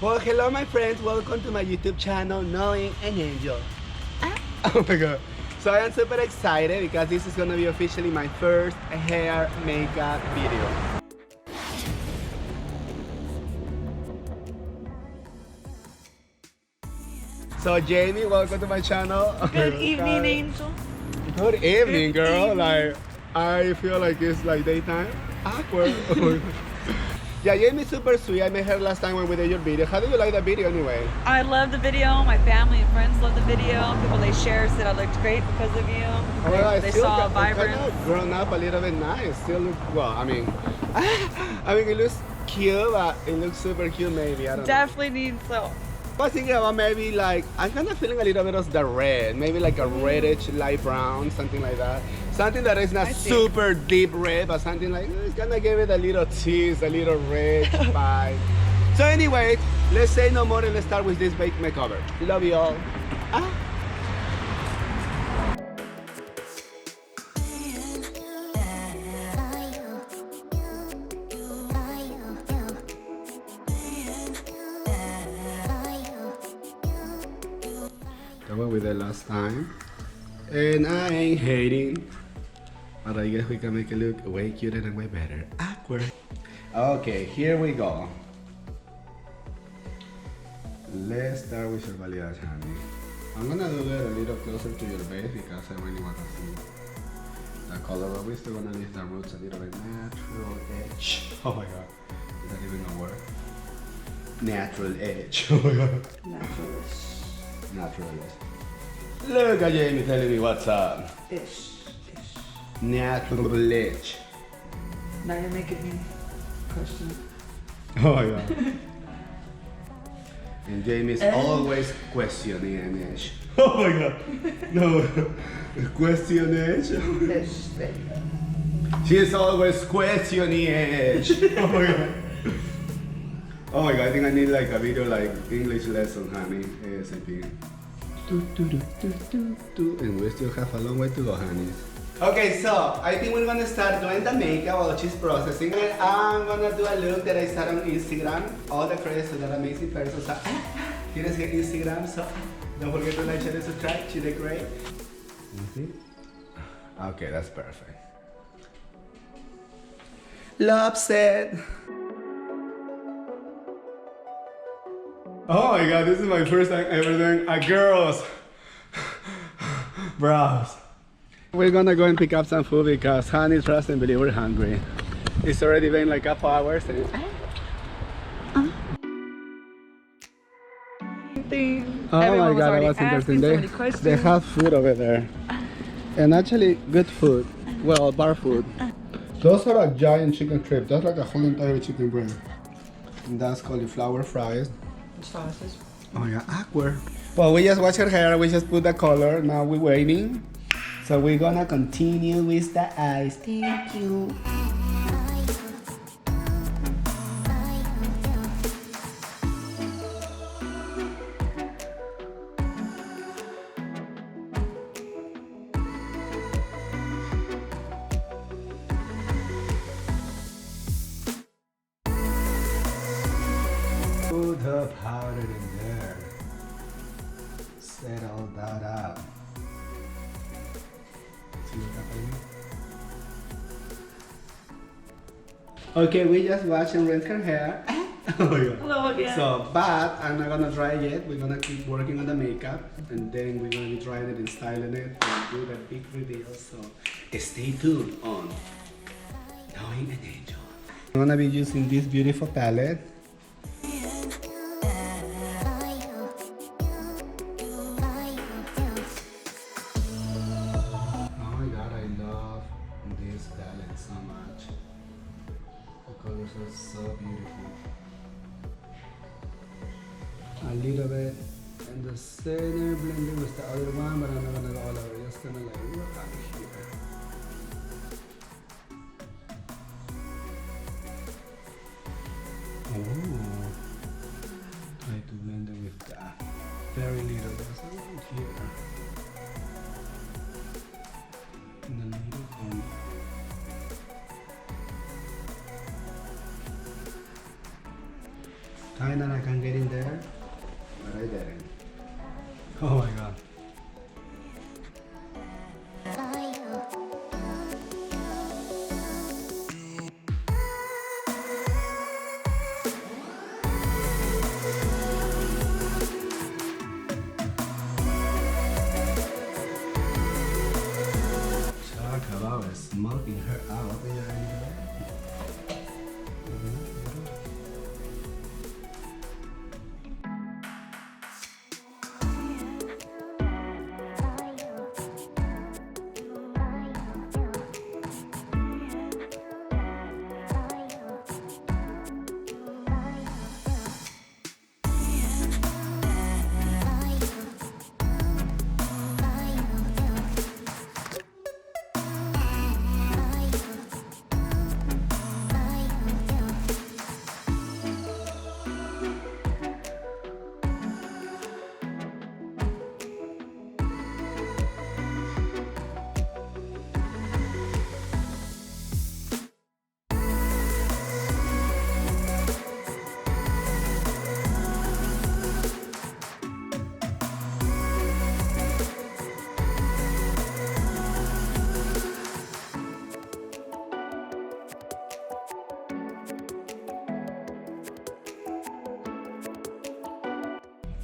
Well, hello my friends, welcome to my YouTube channel, Knowing an Angel. Oh my god. So I am super excited because this is gonna be officially my first hair makeup video. So Jamie, welcome to my channel. Good evening, Angel. Good evening, Good girl. evening. Like, I feel like it's like daytime. Awkward. Yeah, Jamie's super sweet. I met her last time when we did your video. How do you like that video anyway? I love the video. My family and friends love the video. People they share said I looked great because of you. They saw vibrant. Kind of grown up a little bit nice. Still look well. I mean, it looks cute, but it looks super cute. Maybe I don't know. Definitely needs so. I was thinking about maybe like I'm kind of feeling a little bit of the red, maybe like a reddish light brown, something like that. Something that is not super deep red, but something like it's gonna give it a little tease, a little red vibe. So anyway, let's say no more and let's start with this bake makeover. Love you all. That what we did last time. And I ain't hating. But I guess we can make it look way cuter and way better. Awkward. Okay, here we go. Let's start with your balayage, honey. I'm gonna do it a little closer to your base because I really want to see the color, but we're still gonna leave the roots a little bit natural edge. Oh my god, is that even a word? Natural edge. Oh my god. Natural edge. Look at Jamie telling me what's up. Ish. Natural edge. Now you're making me question. Oh my god. And Jamie's always questioning an edge. Oh my god. No. Question edge. Ish, baby. She is always questioning edge. Oh my god. Oh my god, I think I need like a video like English lesson, honey. ASAP. And we still have a long way to go, honey. Okay, so I think we're gonna start doing the makeup while she's processing. And I'm gonna do a look that I saw on Instagram. All the credits to that amazing person. So, here's her Instagram, so don't forget to like, share, and subscribe. She did great. You see? Okay, that's perfect. Love said. Oh my god, this is my first time ever doing a girl's brows. We're gonna go and pick up some food because honey, trust and believe we're hungry. It's already been like a couple hours. And oh my god, that was interesting. They have food over there. And actually, good food. Well, bar food. Those are like giant chicken strips. That's like a whole entire chicken breast. And that's cauliflower fries. Sauces. Oh yeah, awkward. Well, we just washed her hair, we just put the color, now we're waiting. So we're gonna continue with the eyes. Thank you. Put the powder in there. Set all that up. See what happened? Okay, we just washed and rinsed her hair. Oh yeah. Hello again. So, but I'm not gonna dry it yet. We're gonna keep working on the makeup and then we're gonna be drying it and styling it and do the big reveal. So, stay tuned on Knowing an Angel. I'm gonna be using this beautiful palette. So beautiful. A little bit in the center, blending with the other one, but I'm not gonna go all over. Just gonna like look out here. Oh, try to blend it with that. Very little. There's a little here. In the middle corner. Kinda I can get in there, but I didn't. Oh my god. Talk about smoking her out.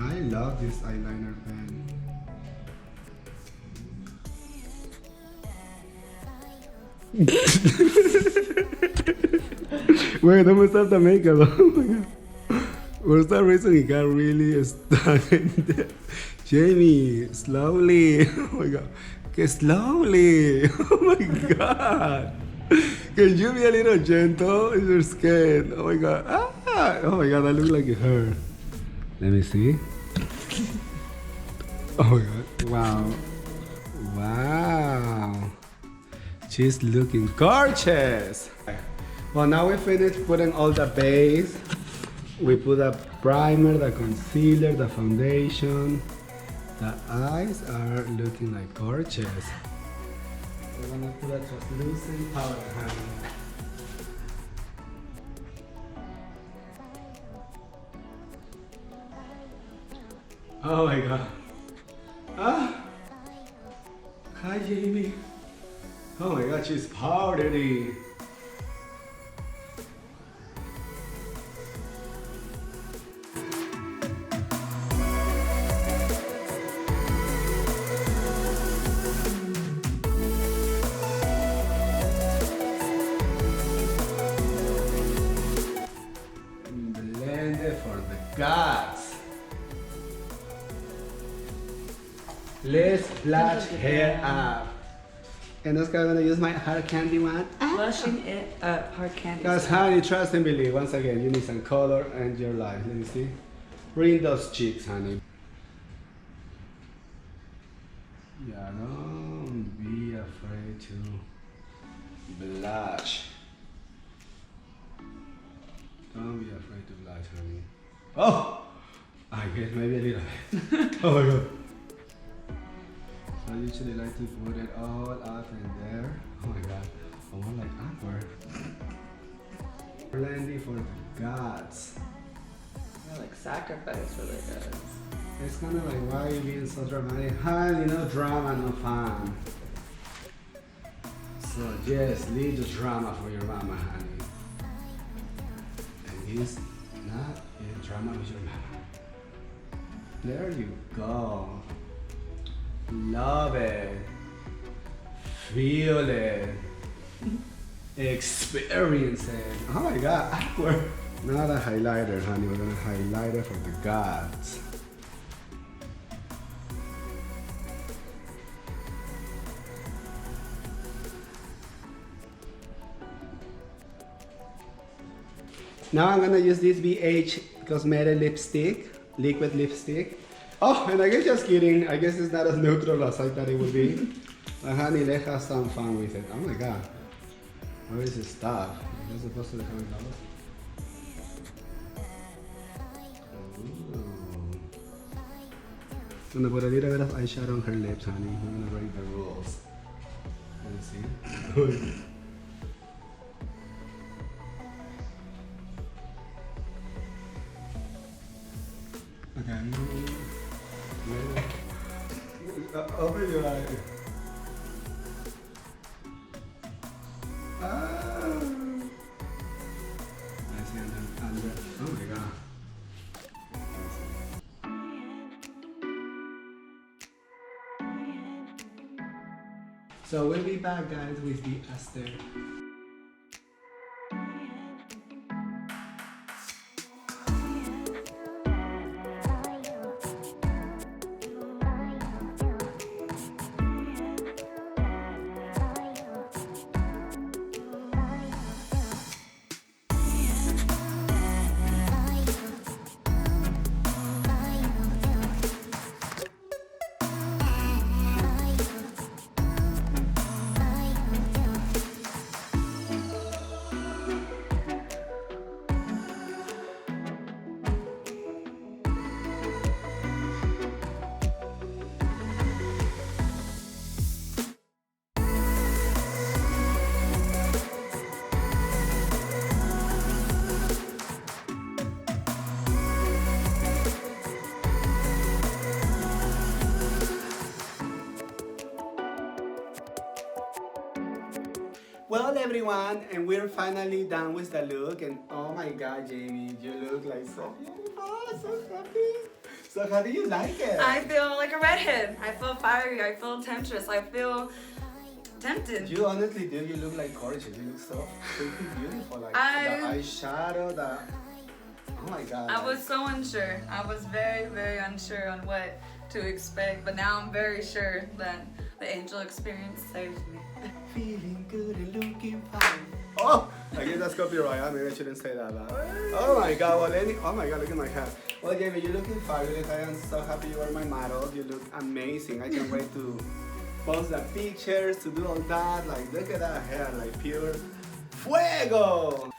I love this eyeliner pen. Wait, don't start the makeup. Oh my god. For some reason it got really stuck in there. Jamie, slowly. Oh my god. Okay, slowly. Oh my god. Can you be a little gentle? It's your skin. Oh my god. Ah! Oh my god, that looks like it hurt. Let me see. Oh my god. Wow. Wow. She's looking gorgeous. Well, now we finished putting all the base. We put the primer, the concealer, the foundation. The eyes are looking like gorgeous. We're gonna put a translucent powder, honey. Oh my god. Ah! Hi, Jamie. Oh my god, she's powdery. Blend it for the gods. Let's flash hair up. And that's why I'm gonna use my hard candy one. Blushing it up, hard candy. Guys, honey, trust and believe. Once again, you need some color and your life. Let me see. Bring those cheeks, honey. Yeah, don't be afraid to blush. Don't be afraid to blush, honey. Oh! I guess maybe a little bit. Oh my god. I usually like to put it all up in there. Oh my god. Almost like awkward. Blending for the gods. Like sacrifice for the gods. It's kind of like, why are you being so dramatic? Honey, no drama, no fun. So just leave the drama for your mama, honey. And he's not in drama with your mama. There you go. Love it. Feel it. Experience it. Oh my god, awkward. Not a highlighter, honey. We're gonna highlight it for the gods. Now I'm gonna use this BH Cosmetic lipstick, liquid lipstick. Oh, and I guess just kidding. I guess it's not as neutral as I thought it would be. But honey, let's have some fun with it. Oh my god. Where is this stuff? Is it supposed to come out? I'm gonna put a little bit of eyeshadow on her lips, honey. I'm gonna break the rules. Let me see. So we'll be back, guys, with the Esther. Well, everyone, and we're finally done with the look, and oh my god, Jamie, you look like so beautiful, so happy. So how do you like it? I feel like a redhead. I feel fiery. I feel temptress. I feel tempted. You honestly do. You look like gorgeous. You look so freaking beautiful. Like the eyeshadow, the... Oh my god. I was so unsure. I was very, very unsure on what to expect, but now I'm very sure that the angel experience saved me. Feeling good and looking fine. Oh, I guess that's copyright. Maybe I shouldn't say that. Oh my god. Well, oh my god, look at my hair. Well, Jamie, you're looking fabulous. I am so happy you are my model. You look amazing. I can't wait to post the pictures, to do all that. Like, look at that hair, like pure fuego.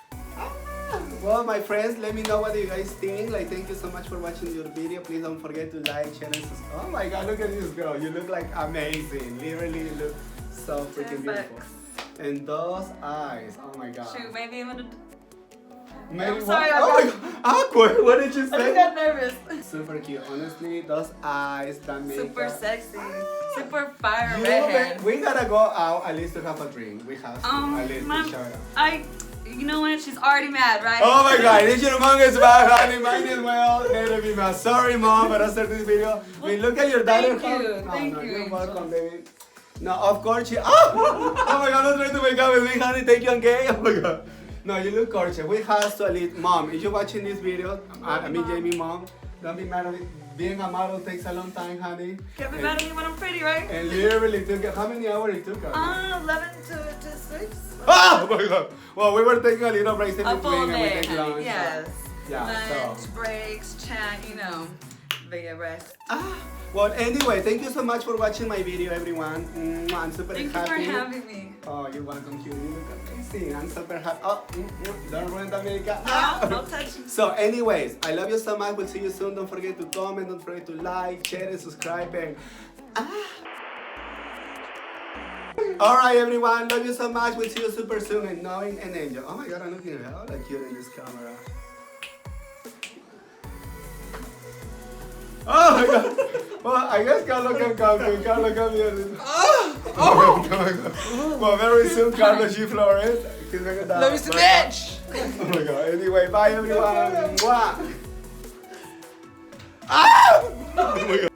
Well, my friends, let me know what you guys think. Like, thank you so much for watching your video. Please don't forget to like, share, and subscribe. Oh my god, look at this girl. You look like amazing. Literally, you look so freaking beautiful. And those eyes, oh my god. Shoot, maybe even Maybe I'm sorry, oh my god, awkward. What did you say? I just got nervous. Super cute. Honestly, those eyes, that makeup. Super sexy. Super fire redhead. We gotta go out at least to have a drink. We have to at least to shout out. You know what? She's already mad, right? Oh my god, this your mom is back, honey. Mine is well. Let me mad. Sorry, mom, but I started this video. Well, look at your daughter. Thank you. Thank you. You're welcome, Angel. baby. No, of course she. Oh my god, don't try to make up with me, honey. Thank you, okay? Oh my god. No, you look gorgeous. We have to at least, mom, if you're watching this video, I mean, Jamie, mom, don't be mad at me. Being a model takes a long time, honey. Can't be mad at me when I'm pretty, right? And literally took, how many hours it took us? 11 to 6. Oh my god. Well, we were taking a little break in A full between and we day, take honey. lunch. Yes. Yeah, Lunch, breaks, chat, you know. Big rest. Well, anyway, thank you so much for watching my video, everyone. I'm super happy. Thank you for having me. Oh, you're welcome, cutie. You look amazing. I'm super happy. Oh, don't ruin the makeup. No touching. So, anyways, I love you so much. We'll see you soon. Don't forget to comment. Don't forget to like, share, and subscribe. And all right, everyone. Love you so much. We'll see you super soon. And knowing an angel. Oh my God, I'm looking hella cute in this camera. Oh my god! Well, I guess Carlo can come too. Carlo, come here. Well, very soon, Carlo G. Flores. Let me see bitch! Oh my god. Anyway, bye everyone. Mwah. Ah! Oh my god.